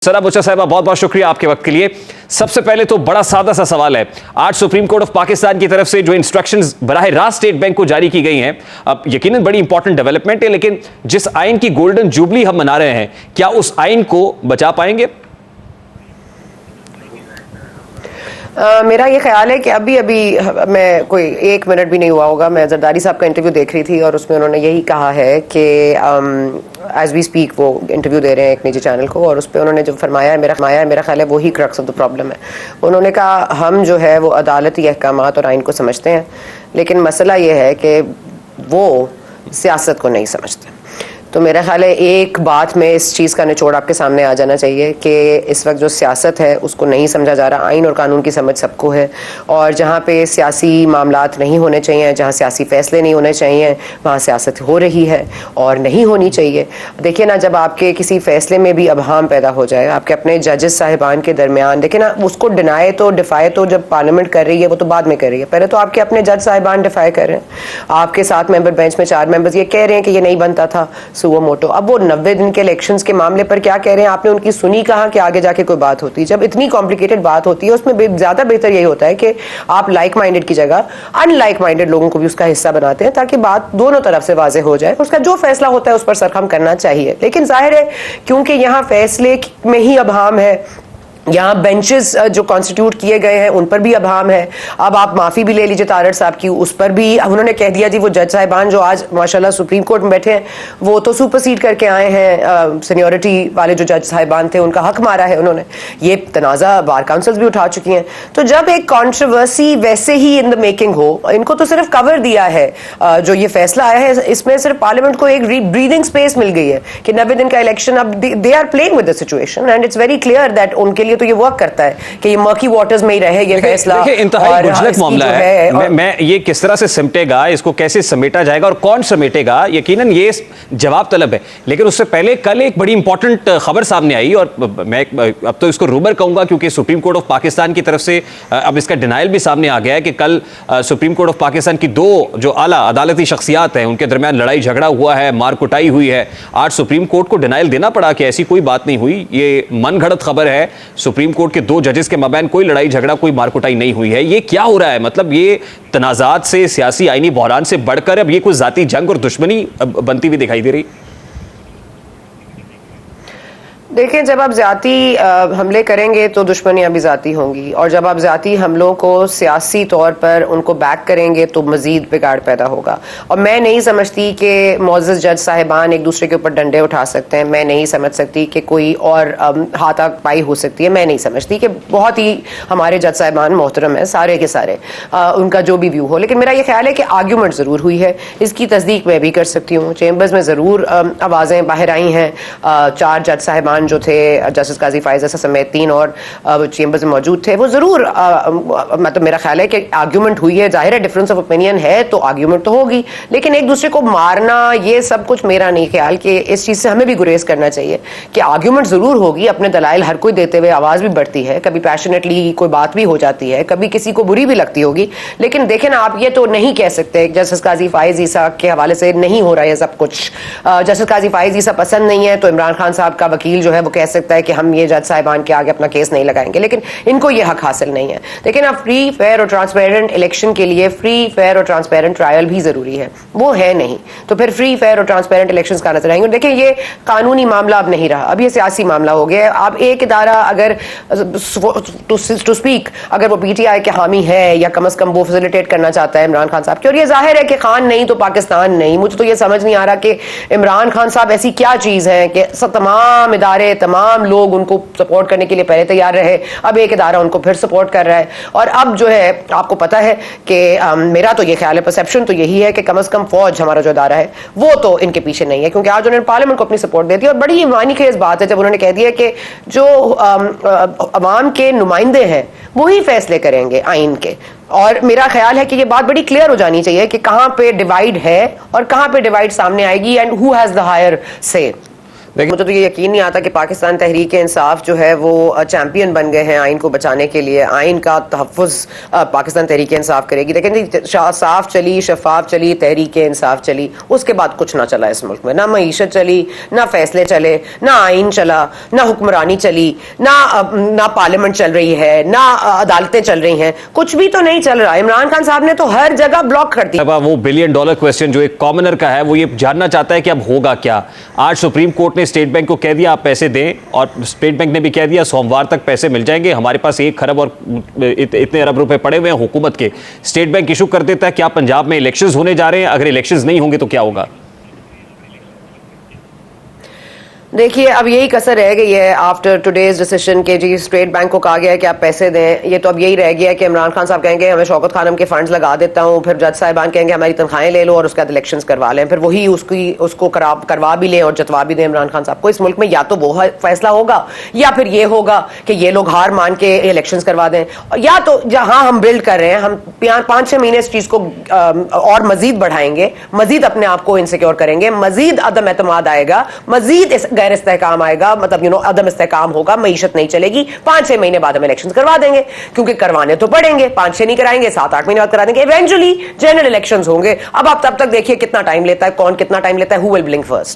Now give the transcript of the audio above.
सरा बुच्चा साहिबा, बहुत बहुत शुक्रिया आपके वक्त के लिए। सबसे पहले तो बड़ा सादा सा सवाल है, आज सुप्रीम कोर्ट ऑफ पाकिस्तान की तरफ से जो इंस्ट्रक्शंस बराह रास्त स्टेट बैंक को जारी की गई हैं, अब यकीनन बड़ी इंपॉर्टेंट डेवलपमेंट है, लेकिन जिस आइन की गोल्डन जुबली हम मना रहे हैं, क्या उस आइन को बचा पाएंगे? मेरा ये ख्याल है कि अभी मैं कोई 1 मिनट भी नहीं हुआ होगा, मैं जरदारी साहब का इंटरव्यू देख रही थी और उसमें उन्होंने यही कहा है कि एज वी स्पीक वो इंटरव्यू दे रहे हैं एक निजी चैनल को, और उस पर उन्होंने जो फरमाया है, मेरा ख्याल है वही क्रक्स ऑफ द प्रॉब्लम है। उन्होंने कहा हम जो है वो अदालती अहकामात और आइन को समझते हैं, लेकिन मसला ये है कि वो सियासत को नहीं समझते। तो मेरा ख्याल है एक बात में इस चीज़ का निचोड़ आपके सामने आ जाना चाहिए कि इस वक्त जो सियासत है उसको नहीं समझा जा रहा। आइन और कानून की समझ सबको है, और जहाँ पे सियासी मामलात नहीं होने चाहिए, जहाँ सियासी फैसले नहीं होने चाहिए, वहाँ सियासत हो रही है और नहीं होनी चाहिए। देखिए ना, जब आपके किसी फैसले में भी अबहाम पैदा हो जाए, आपके अपने जजेस साहिबान के दरमियान, देखिए ना, उसको डिफाई तो जब पार्लियामेंट कर रही है वो तो बाद में कर रही है, पहले तो आपके अपने जज साहिबान डिफाई कर रहे हैं। आपके 7 मेंबर बेंच में 4 मेंबर्स ये कह रहे हैं कि ये नहीं बनता था सुओ मोटो। अब वो 90 दिन के इलेक्शंस के मामले पर क्या कह रहे हैं? आपने उनकी सुनी कहाँ कि आगे जाके कोई बात होती है? जब इतनी कॉम्प्लिकेटेड बात होती है उसमें ज्यादा बेहतर यही होता है कि आप लाइक माइंडेड की जगह अनलाइक माइंडेड लोगों को भी उसका हिस्सा बनाते हैं, ताकि बात दोनों तरफ से वाजे हो जाए। उसका जो फैसला होता है उस पर सरखम करना चाहिए। लेकिन जाहिर है क्योंकि यहाँ फैसले में ही अबहाम है, यहाँ बेंचेस जो कॉन्स्टिट्यूट किए गए हैं उन पर भी अभाम है। अब आप माफ़ी भी ले लीजिए तारड़ साहब की, उस पर भी उन्होंने कह दिया जी वो जज साहिबान जो आज माशाल्लाह सुप्रीम कोर्ट में बैठे हैं वो तो सुपरसीड करके आए हैं, सीनियरिटी वाले जो जज साहिबान थे उनका हक मारा है उन्होंने। ये तनाज़ा बार काउंसिल्स भी उठा चुकी हैं। तो जब एक कॉन्ट्रोवर्सी वैसे ही इन द मेकिंग हो, इनको तो सिर्फ कवर दिया है, जो ये फैसला आया है इसमें सिर्फ पार्लियामेंट को एक ब्रीदिंग स्पेस मिल गई है कि 90 दिन का इलेक्शन, अब they are playing with the situation and it's very clear that उनके लिए तो ये वर्क करता है कि ये मर्की वाटर्स में ही रहे ये फैसला। इंतहाई गुजलक मामला है, मैं ये किस तरह से सिमटेगा, इसको कैसे समेटा जाएगा और कौन समेटेगा, यकीनन ये जवाब तलब है। लेकिन उससे पहले कल एक बड़ी इंपॉर्टेंट खबर सामने आई, और मैं अब तो इसको रूमर कहूंगा क्योंकि सुप्रीम कोर्ट ऑफ पाकिस्तान की तरफ से अब इसका डिनायल भी सामने आ गया है कि कल सुप्रीम कोर्ट ऑफ पाकिस्तान की 2 जो आला अदालती शख्सियात हैं उनके दरमियान लड़ाई झगड़ा हुआ है, मार कुटाई हुई है। आज सुप्रीम कोर्ट को डिनायल देना पड़ा कि ऐसी कोई बात नहीं हुई, ये मन घड़त खबर है। सुप्रीम कोर्ट के 2 जजेस के मबैन कोई लड़ाई झगड़ा, कोई मारकुटाई नहीं हुई है। ये क्या हो रहा है? मतलब ये तनाजात से, सियासी आईनी बहरान से बढ़कर अब ये कोई जाती जंग और दुश्मनी बनती हुई दिखाई दे रही। देखिए, जब आप जाती हमले करेंगे तो दुश्मनियां भी जाती होंगी, और जब आप जाती हमलों को सियासी तौर पर उनको बैक करेंगे तो मजीद बिगाड़ पैदा होगा। और मैं नहीं समझती कि मौजूद जज साहिबान एक दूसरे के ऊपर डंडे उठा सकते हैं। मैं नहीं समझ सकती कि कोई और हाथापाई हो सकती है। मैं नहीं समझती कि बहुत ही हमारे जज साहिबान मोहतरम है सारे के सारे, उनका जो भी व्यू हो। लेकिन मेरा ये ख्याल है कि आर्ग्यूमेंट ज़रूर हुई है, इसकी तस्दीक मैं भी कर सकती हूँ। चैम्बर्स में ज़रूर आवाज़ें बाहर आई हैं। 4 जज साहिबान जो थे, जस्टिस काजी फाइज समेत 3 और चैम्बर्स में मौजूद थे, वो जरूर मतलब मेरा ख्याल है कि आर्ग्यूमेंट हुई है। जाहिर है डिफरेंस ऑफ ओपिनियन है तो आर्ग्यूमेंट तो होगी, लेकिन एक दूसरे को मारना ये सब कुछ मेरा नहीं ख्याल कि इस चीज़ से हमें भी गुरेज करना चाहिए कि आर्ग्यूमेंट ज़रूर होगी, अपने दलाइल हर कोई देते हुए आवाज़ भी बढ़ती है, कभी पैशनेटली कोई बात भी हो जाती है, कभी किसी को बुरी भी लगती होगी। लेकिन देखें ना, आप ये तो नहीं कह सकते जस्टिस काजी फाइज ईसा के हवाले से नहीं हो रहा है सब कुछ। जस्टिस काजी फाइज ईसा पसंद नहीं है तो इमरान खान साहब का वकील जो है वो कह सकता है कि हम ये जज साहिबान के आगे अपना केस नहीं लगाएंगे, लेकिन इनको ये हक हासिल नहीं है। लेकिन अब फ्री, फेयर और ट्रांसपेरेंट इलेक्शन के लिए फ्री, फेयर और ट्रांसपेरेंट ट्रायल भी जरूरी है, वो है नहीं। तो फिर फ्री, फेयर और ट्रांसपेरेंट इलेक्शंस का नजर आएंगे। देखिए, ये कानूनी मामला अब नहीं रहा, अब ये सियासी मामला हो गया। अब एक इदारा अगर टू स्पीक अगर वो पीटीआई के हामी है या कम अज कम वो फैसिलिटेट करना चाहता है इमरान खान साहब की, और ये जाहिर है कि खान नहीं तो पाकिस्तान नहीं। मुझे तो ये समझ नहीं आ रहा कि इमरान खान साहब ऐसी क्या चीज है कि तमाम इदारे, तमाम लोग उनको सपोर्ट करने के लिए पहले तैयार रहे, अब एक इदारा उनको फिर सपोर्ट कर रहा है। और अब जो है आपको पता है कि मेरा तो ये ख्याल है, परसेप्शन तो यही है कि कम से कम फौज हमारा जो इदारा है वो तो इनके पीछे नहीं है, क्योंकि आज उन्होंने पार्लियामेंट को अपनी सपोर्ट दे दी। और बड़ी ईमानी खेज बात है जब उन्होंने कह दिया कि जो अवाम के नुमाइंदे हैं वही फैसले करेंगे आइन के। और मेरा ख्याल है कि ये बात बड़ी क्लियर हो जानी चाहिए कि कहां पे डिवाइड है और कहां पे डिवाइड सामने आएगी, and who has the higher से। मुझे तो ये यकीन नहीं आता कि पाकिस्तान तहरीक इंसाफ जो है वो चैंपियन बन गए हैं आइन को बचाने के लिए। आइन का तहफ़्फ़ुज़ पाकिस्तान तहरीक इंसाफ करेगी। लेकिन साफ चली, शफाफ चली, तहरीक इंसाफ चली, उसके बाद कुछ ना चला इस मुल्क में। ना मईशत चली, ना फैसले चले, ना आइन चला, ना हुक्मरानी चली, ना पार्लियामेंट चल रही है, ना अदालतें चल रही हैं, कुछ भी तो नहीं चल रहा। इमरान खान साहब ने तो हर जगह ब्लॉक कर दी। वो $1 बिलियन क्वेश्चन जो एक कॉमनर का है, वो ये जानना चाहता है कि अब होगा क्या। आज सुप्रीम कोर्ट ने स्टेट बैंक को कह दिया आप पैसे दें, और स्टेट बैंक ने भी कह दिया सोमवार तक पैसे मिल जाएंगे, हमारे पास 1 खरब और इतने अरब रुपए पड़े हुए हैं हुकूमत के। स्टेट बैंक इशू कर देता है क्या पंजाब में इलेक्शंस होने जा रहे हैं, अगर इलेक्शंस नहीं होंगे तो क्या होगा। देखिए अब यही कसर रह गई है आफ्टर टुडेज डिसीजन के जी स्टेट बैंक को कहा गया है कि आप पैसे दें। ये तो अब यही रह गया है कि इमरान खान साहब कहेंगे हमें शौकत खानम के फंड्स लगा देता हूं, फिर जज साहिबान कहेंगे हमारी तनख्वाहें ले लो और उसके बाद इलेक्शंस करवा लें, फिर वही उसको करवा भी लें और जतवा भी दें इमरान खान साहब को। इस मुल्क में या तो वो फैसला होगा या फिर ये होगा कि ये लोग हार मान के इलेक्शंस करवा दें, या तो जहां हम बिल्ड कर रहे हैं हम 5-6 महीने इस चीज को और मजीद बढ़ाएंगे, मजीद अपने आप को इनसिक्योर करेंगे, मजीद अदम एतमाद आएगा, मजीद गैर इस्तेहकाम आएगा, मतलब अदम इस्तेहकाम होगा, मईशत नहीं चलेगी। 5-6 महीने बाद हम इलेक्शंस करवा देंगे, क्योंकि करवाने तो पड़ेंगे। 5-6 नहीं कराएंगे, 7-8 महीने बाद करा देंगे। इवेंचुअली जनरल इलेक्शंस होंगे। अब आप तब तक देखिए कितना टाइम लेता है, कौन कितना टाइम लेता है, हु विल ब्लिंक फर्स्ट।